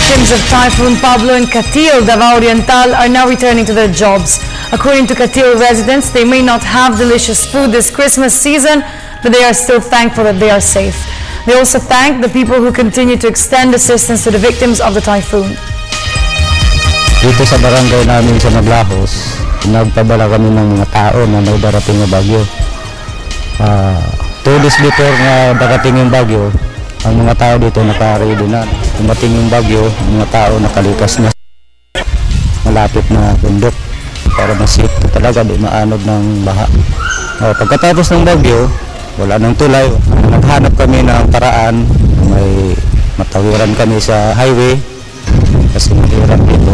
victims of Typhoon Pablo in Catil, Davao Oriental, are now returning to their jobs. According to Catil residents, they may not have delicious food this Christmas season, but they are still thankful that they are safe. They also thank the people who continue to extend assistance to the victims of the typhoon. Dito sa barangay namin sa Maglahos, nagpabala kami ng mga tao na may darating na bagyo. 2 days before na darating yung bagyo, ang mga tao dito naka-ready na. Dumating yung bagyo, ang mga tao nakalikas na malapit na bundok para masito talaga, di maanod ng baha. Pagkatapos ng bagyo, wala nang tulay. Naghanap kami ng paraan, may matawiran kami sa highway kasi mahirap dito.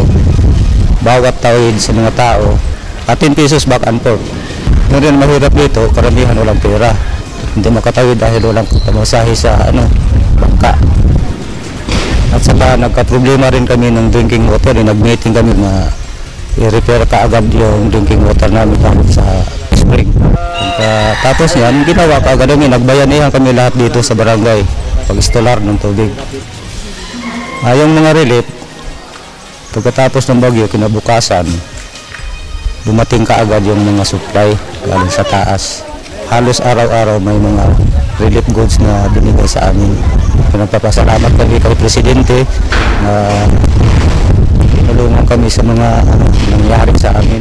Bawat tawid sa mga tao, 10 pesos back and forth. Ngayon mahirap dito, karamihan walang pera. Hindi makatawid dahil walang pamasahe sa bangka. At saka nagka-problema rin kami ng drinking water. Nag-meeting kami na i-repair kaagad yung drinking water namin sa spring. Tapos yan, ginawa kaagad namin. Nagbayanihan kami lahat dito sa barangay pag-instalar ng tubig. Yung mga relief, pagkatapos ng bagyo, kinabukasan, dumating kaagad yung mga supply galing sa taas. Halos araw-araw may mga relief goods na binigay sa amin. Nagpapasalamat kami kay Presidente na tinulungan kami sa mga nangyari sa amin.